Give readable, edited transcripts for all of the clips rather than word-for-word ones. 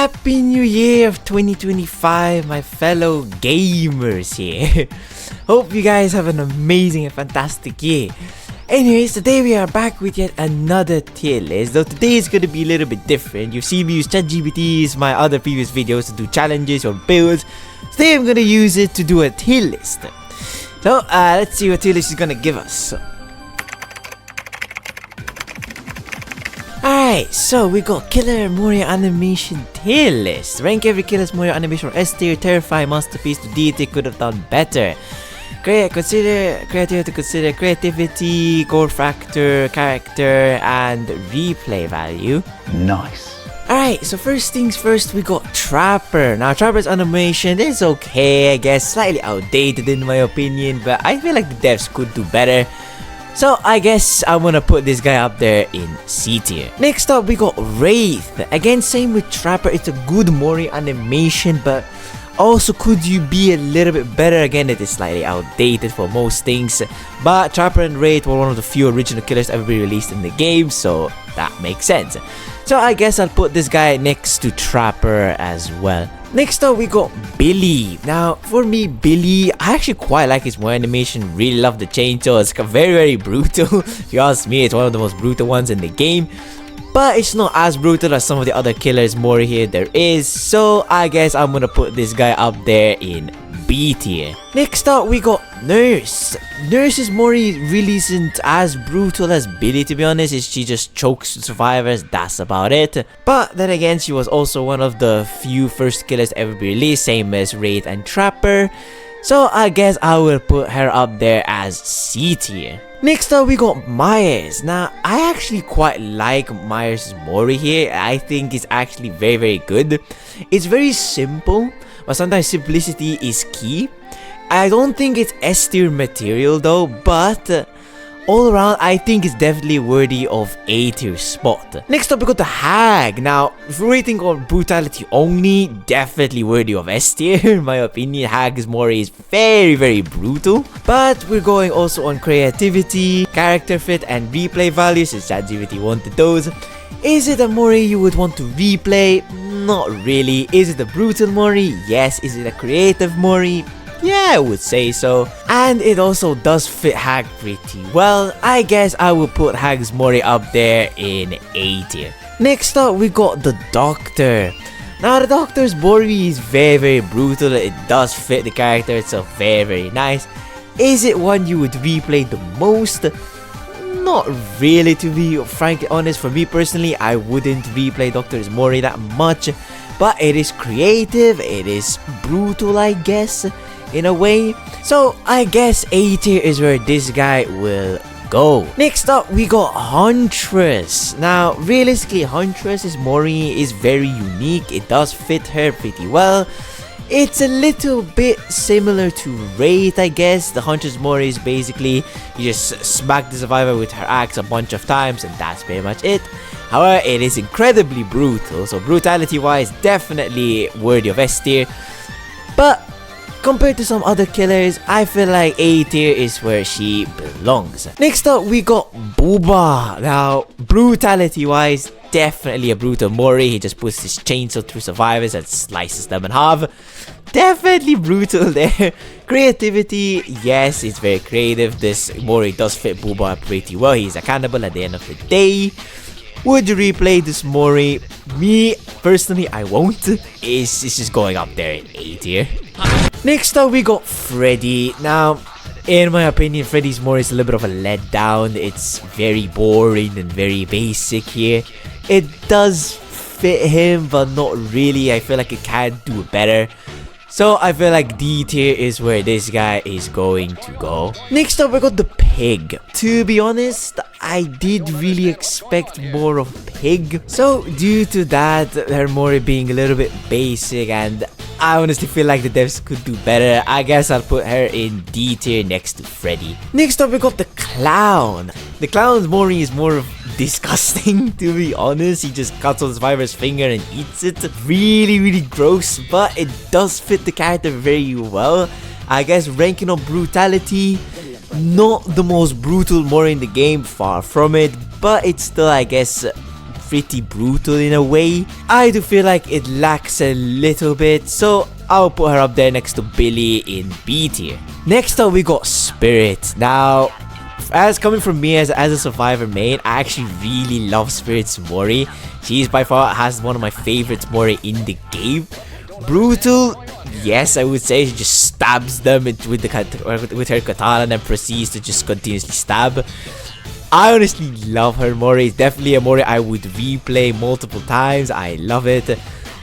Happy New Year of 2025, my fellow gamers here. Hope you guys have an amazing and fantastic year. Anyways, today we are back with yet another tier list, though today is going to be a little bit different. You've seen me use ChatGPT, my other previous videos to do challenges or builds. Today I'm going to use it to do a tier list. So, let's see what tier list is going to give us. Alright, so we got Killer Moria Animation tier list. Rank every Killer's Moria animation from S tier, terrifying masterpiece to D tier, could have done better. Consider creativity, gore factor, character, and replay value. Nice. Alright, so first things first, we got Trapper. Now, Trapper's animation is okay, I guess, slightly outdated in my opinion, but I feel like the devs could do better. So, I guess I'm gonna put this guy up there in C tier. Next up, we got Wraith. Again, same with Trapper, it's a good Mori animation, but also could you be a little bit better? Again, it is slightly outdated for most things. But Trapper and Wraith were one of the few original killers ever be released in the game, so that makes sense. So I guess I'll put this guy next to Trapper as well. Next up, we got Billy. Now, for me, Billy, I actually quite like his Mori animation. Really love the chainsaw. It's very brutal. If you ask me, it's one of the most brutal ones in the game. But it's not as brutal as some of the other killers Mori here there is. So I guess I'm gonna put this guy up there in B tier. Next up, we got Nurse. Nurse's Mori really isn't as brutal as Billy, to be honest. She just chokes survivors, that's about it. But then again, she was also one of the few first killers to ever be released, same as Wraith and Trapper. So I guess I will put her up there as C tier. Next up, we got Myers. Now, I actually quite like Myers' Mori here. I think it's actually very good. It's very simple, but sometimes simplicity is key. I don't think it's S tier material though, but all around, I think it's definitely worthy of A tier spot. Next up, we got the Hag. Now, if we're rating on brutality only, definitely worthy of S tier. In my opinion, Hag's Mori is very brutal. But we're going also on creativity, character fit, and replay value, since ChatGPT wanted those. Is it a Mori you would want to replay? Not really. Is it a brutal Mori? Yes. Is it a creative Mori? Yeah, I would say so. And it also does fit Hag pretty well. I guess I will put Hag's Mori up there in A tier. Next up, we got the Doctor. Now, the Doctor's Mori is very brutal. It does fit the character itself very nice. Is it one you would replay the most? Not really, to be frankly honest. For me personally, I wouldn't replay Doctor's Mori that much. But it is creative, it is brutal, I guess, in a way. So I guess A tier is where this guy will go. Next up, we got Huntress. Now, realistically, Huntress's Mori is very unique. It does fit her pretty well. It's a little bit similar to Wraith, I guess. The Huntress Mori is basically, you just smack the survivor with her axe a bunch of times, and that's pretty much it. However, it is incredibly brutal, so brutality wise, definitely worthy of S tier. But compared to some other killers, I feel like A tier is where she belongs. Next up, we got Booba. Now, brutality wise, definitely a brutal Mori. He just puts his chainsaw through survivors and slices them in half. Definitely brutal there. Creativity, yes, it's very creative. This Mori does fit Booba pretty well. He's a cannibal at the end of the day. Would you replay this Mori? Me, personally, I won't. It's just going up there in A tier. Next up, we got Freddy. Now, in my opinion, Freddy's Mori is a little bit of a letdown. It's very boring and very basic here. It does fit him, but not really. I feel like it can do better. So I feel like D tier is where this guy is going to go. Next up, we got the Pig. To be honest, I did really expect more of Pig. So due to that, her Mori being a little bit basic, and I honestly feel like the devs could do better, I guess I'll put her in D tier next to Freddy. Next up, we got the Clown. The Clown's Mori is more of disgusting, to be honest. He just cuts on the survivor's finger and eats it. Really gross, but it does fit the character very well. I guess ranking on brutality, not the most brutal Mori in the game, far from it, but it's still, I guess, pretty brutal in a way. I do feel like it lacks a little bit, so I'll put her up there next to Billy in B tier. Next up, we got Spirit. Now, as coming from me as a Survivor main, I actually really love Spirit's Mori. She's by far has one of my favorites Mori in the game. Brutal, yes, I would say. She just stabs them with her katana and then proceeds to just continuously stab. I honestly love her Mori. It's definitely a Mori I would replay multiple times. I love it.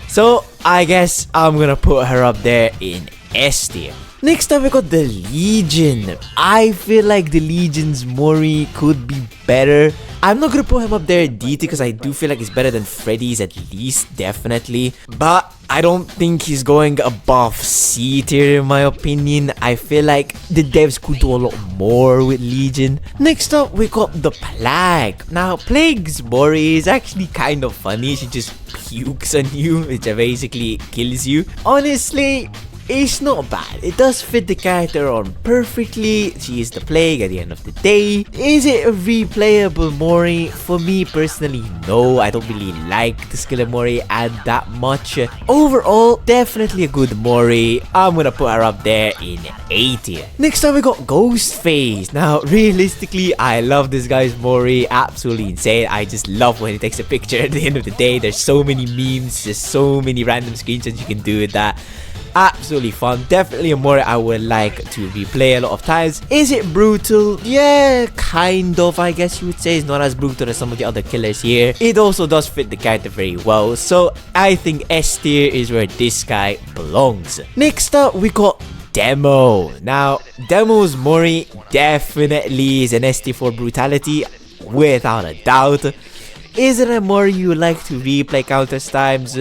So I guess I'm gonna put her up there in S tier. Next up, we got the Legion. I feel like the Legion's Mori could be better. I'm not gonna put him up there in D tier because I do feel like he's better than Freddy's at least, definitely. But I don't think he's going above C tier in my opinion. I feel like the devs could do a lot more with Legion. Next up, we got the Plague. Now, Plague's Mori is actually kind of funny. She just pukes on you, which basically kills you. Honestly, it's not bad. It does fit the character on perfectly. She is the Plague at the end of the day. Is it a replayable Mori? For me personally, no. I don't really like the skill of Mori and that much. Overall, definitely a good Mori. I'm gonna put her up there in A tier. Next up, we got Ghostface. Now, realistically, I love this guy's Mori. Absolutely insane. I just love when he takes a picture at the end of the day. There's so many memes. There's so many random screenshots you can do with that. Absolutely fun. Definitely a Mori I would like to replay a lot of times. Is it brutal? Yeah, kind of, I guess you would say. It's not as brutal as some of the other killers here. It also does fit the character very well. So I think S tier is where this guy belongs. Next up, we got Demo. Now, Demo's Mori definitely is an S tier for brutality, without a doubt. Is it a Mori you would like to replay countless times?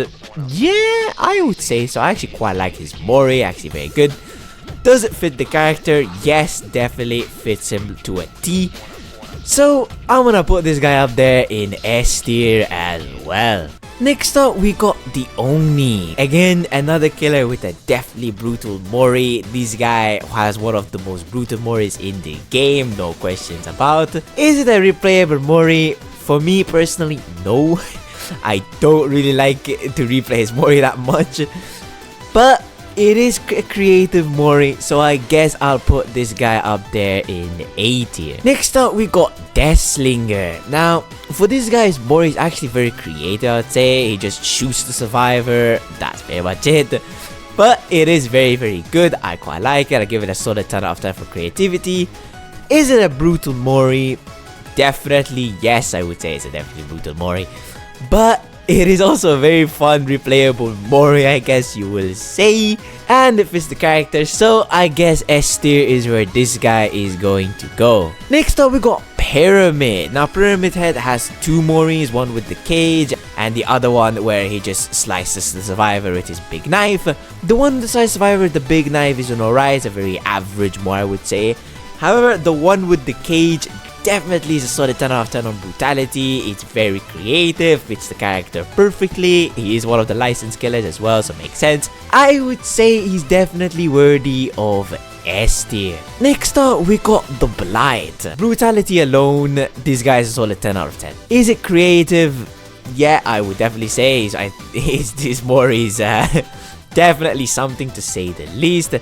Yeah, I would say so. I actually quite like his Mori, actually very good. Does it fit the character? Yes, definitely fits him to a T. So I'm gonna put this guy up there in S tier as well. Next up, we got the Oni. Again, another killer with a definitely brutal Mori. This guy has one of the most brutal Moris in the game, no questions about. Is it a replayable Mori? For me personally, no. I don't really like to replay his Mori that much. But it is a creative Mori, so I guess I'll put this guy up there in A tier. Next up, we got Deathslinger. Now, for this guy's Mori is actually very creative, I'd say. He just shoots the survivor. That's very much it. But it is very, very good. I quite like it. I give it a solid 10 out of 10 for creativity. Is it a brutal Mori? Definitely, yes, I would say it's a definitely brutal Mori. But it is also a very fun, replayable Mori, I guess you will say. And it fits the character, so I guess S tier is where this guy is going to go. Next up, we got Pyramid. Now, Pyramid Head has two Moris, one with the cage and the other one where he just slices the survivor with his big knife. The one with the slice survivor with the big knife is an alright, it's a very average Mori, I would say. However, the one with the cage definitely is a solid 10 out of 10 on brutality. It's very creative, fits the character perfectly. He is one of the licensed killers as well, so makes sense. I would say he's definitely worthy of S tier. Next up, we got the Blight. Brutality alone, this guy is a solid 10 out of 10. Is it creative? Yeah, I would definitely say this Mori is definitely something to say the least.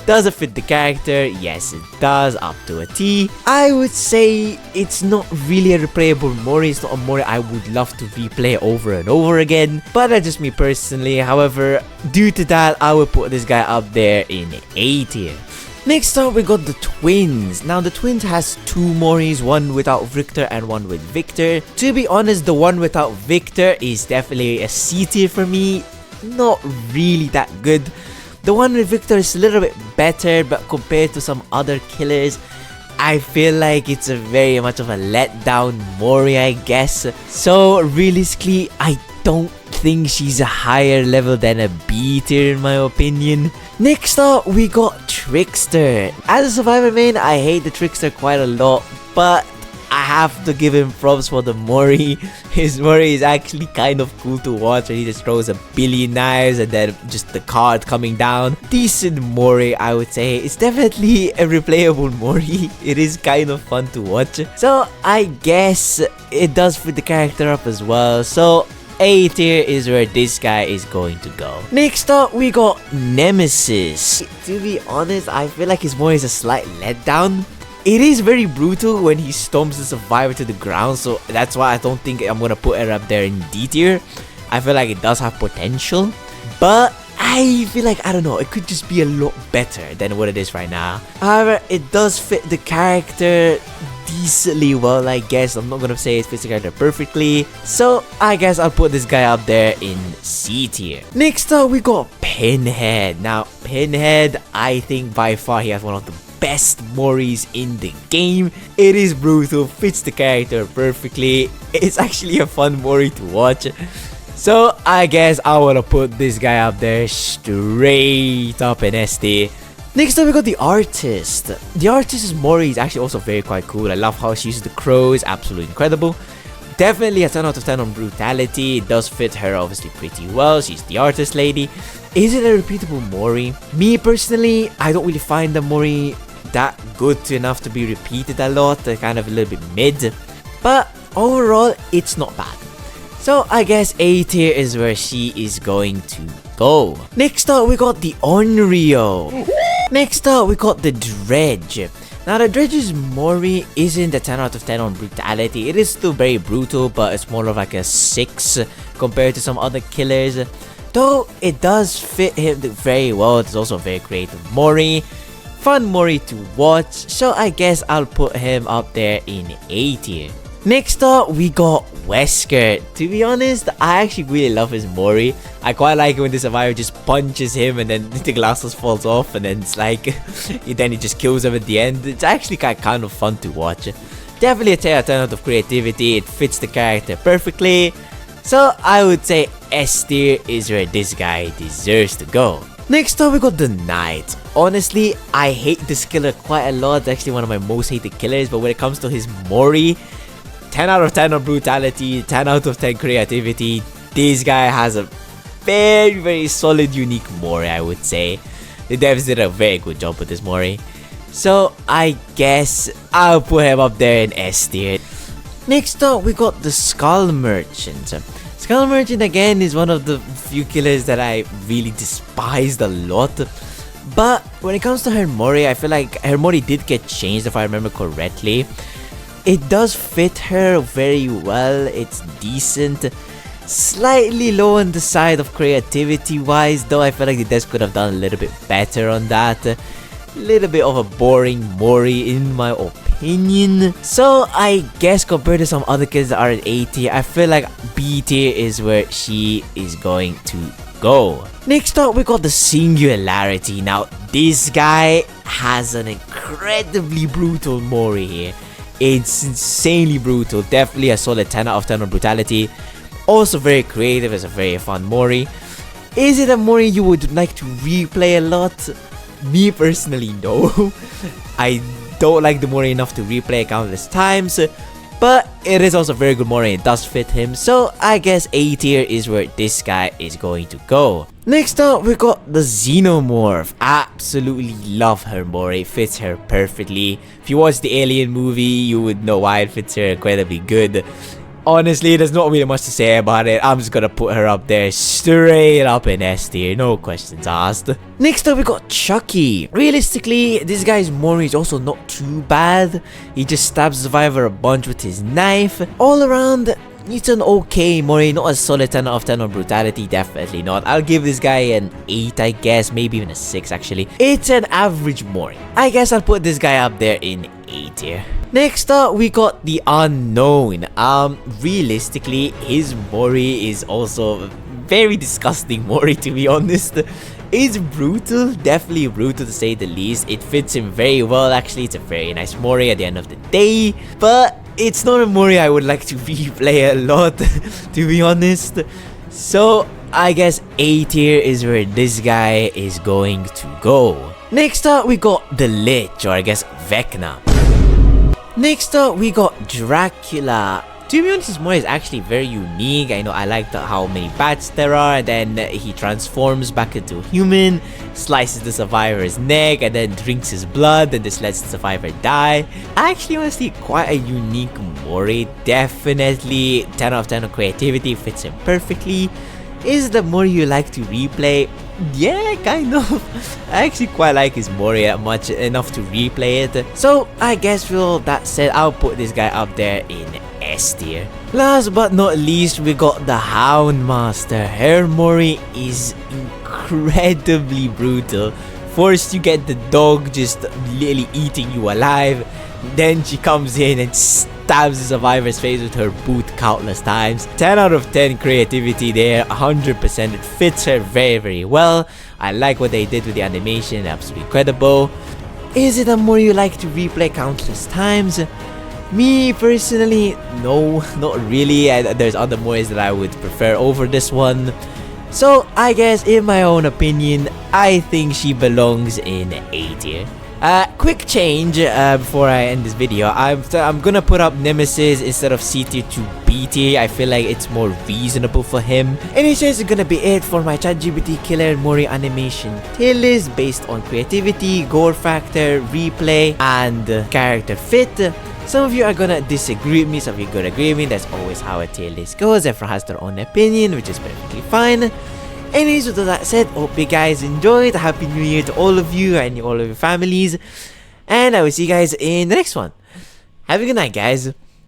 Does it fit the character? Yes, it does, up to a T. I would say it's not really a replayable Mori. It's not a Mori I would love to replay over and over again. But that's just me personally. However, due to that, I would put this guy up there in A tier. Next up, we got the Twins. Now, the Twins has two Moris, one without Victor and one with Victor. To be honest, the one without Victor is definitely a C tier for me. Not really that good. The one with Victor is a little bit better, but compared to some other killers, I feel like it's a very much of a letdown Mori, I guess. So realistically, I don't think she's a higher level than a B tier in my opinion. Next up, we got Trickster. As a Survivor main, I hate the Trickster quite a lot, but I have to give him props for the Mori. His Mori is actually kind of cool to watch, and he just throws a billion knives and then just the card coming down. Decent Mori, I would say. It's definitely a replayable Mori. It is kind of fun to watch. So I guess it does fit the character up as well. So A tier is where this guy is going to go. Next up, we got Nemesis. To be honest, I feel like his Mori is a slight letdown. It is very brutal when he stomps the survivor to the ground, so that's why I don't think I'm gonna put her up there in D tier. I feel like it does have potential, but I feel like, I don't know, it could just be a lot better than what it is right now. However, it does fit the character decently well, I guess. I'm not gonna say it fits the character perfectly, so I guess I'll put this guy up there in C tier. Next up, we got Pinhead. Now, Pinhead, I think by far he has one of the best Moris in the game. It is brutal, fits the character perfectly. It's actually a fun Mori to watch. So I guess I wanna put this guy up there straight up in SD. Next up, we got the Artist. The Artist's Mori is actually also very quite cool. I love how she uses the crows, absolutely incredible. Definitely a 10 out of 10 on brutality. It does fit her obviously pretty well. She's the Artist lady. Is it a repeatable Mori? Me personally, I don't really find the Mori that good enough to be repeated a lot. They're kind of a little bit mid, but overall it's not bad. So I guess A tier is where she is going to go. Next up, we got the Onryo. Next up, we got the Dredge. Now the Dredge's Mori isn't a 10 out of 10 on brutality. It is still very brutal, but it's more of like a 6 compared to some other killers. Though it does fit him very well. It's also a very creative Mori. Fun Mori to watch, so I guess I'll put him up there in A tier. Next up, we got Wesker. To be honest, I actually really love his Mori. I quite like it when the survivor just punches him and then the glasses falls off and then it's like, then he just kills him at the end. It's actually kind of fun to watch. Definitely a 10 out of 10 out of creativity. It fits the character perfectly. So I would say S tier is where this guy deserves to go. Next up, we got the Knight. Honestly, I hate this killer quite a lot. It's actually one of my most hated killers, but when it comes to his Mori, 10 out of 10 on brutality, 10 out of 10 creativity. This guy has a very solid unique Mori, I would say. The devs did a very good job with this Mori. So I guess I'll put him up there in S tier. Next up, we got the Skull Merchant. Skull Merchant again is one of the few killers that I really despised a lot. But when it comes to her Mori, I feel like her Mori did get changed if I remember correctly. It does fit her very well. It's decent. Slightly low on the side of creativity wise, though I feel like the devs could have done a little bit better on that. A little bit of a boring Mori in my opinion. So I guess compared to some other kids that are at A tier, I feel like B tier is where she is going to go. Next up, we got the Singularity. Now this guy has an incredibly brutal Mori here. It's insanely brutal. Definitely a solid 10 out of 10 on brutality. Also very creative. It's a very fun Mori. Is it a Mori you would like to replay a lot? Me personally, no. I don't like the Mori enough to replay countless times. But it is also very good Mori. It does fit him. So I guess A tier is where this guy is going to go. Next up, we got the Xenomorph. Absolutely love her Mori. Fits her perfectly. If you watch the Alien movie, you would know why it fits her incredibly good. Honestly, there's not really much to say about it. I'm just gonna put her up there straight up in S tier. No questions asked. Next up, we got Chucky. Realistically, this guy's Mori is also not too bad. He just stabs the survivor a bunch with his knife. All around, it's an okay Mori. Not a solid 10 out of 10 on brutality. Definitely not. I'll give this guy an 8, I guess. Maybe even a 6, actually. It's an average Mori. I guess I'll put this guy up there in A tier. Next up, we got the Unknown. Realistically, his Mori is also a very disgusting Mori, to be honest. It's brutal, definitely brutal to say the least. It fits him very well, actually. It's a very nice Mori at the end of the day. But it's not a Mori I would like to replay a lot, to be honest. So, I guess A tier is where this guy is going to go. Next up, we got the Lich, or I guess Vecna. Next up, we got Dracula. To be honest, his Mori is actually very unique. I know I like how many bats there are, and then he transforms back into a human, slices the survivor's neck, and then drinks his blood, and this lets the survivor die. I actually honestly quite a unique Mori. Definitely 10 out of 10 on creativity, fits him perfectly. Is the Mori you like to replay? Yeah, kind of. I actually quite like his Mori much enough to replay it. So I guess with all that said, I'll put this guy up there in S tier. Last but not least, we got the Houndmaster. Her Mori is incredibly brutal. First you get the dog just literally eating you alive. Then she comes in and stabs the survivor's face with her boot countless times. 10 out of 10 creativity there, 100%. It fits her very well. I like what they did with the animation, absolutely incredible. Is it a Mori you like to replay countless times? Me personally, no, not really. There's other Moris that I would prefer over this one. So I guess in my own opinion, I think she belongs in A tier. Quick change before I end this video. I'm gonna put up Nemesis instead of C tier to B tier. I feel like it's more reasonable for him. Anyways, this is gonna be it for my ChatGPT Killer Mori animation tier list based on creativity, gore factor, replay, and character fit. Some of you are gonna disagree with me, some of you are gonna agree with me. That's always how a tier list goes. Everyone has their own opinion, which is perfectly fine. Anyways, with all that said, hope you guys enjoyed. Happy New Year to all of you and all of your families. And I will see you guys in the next one. Have a good night, guys.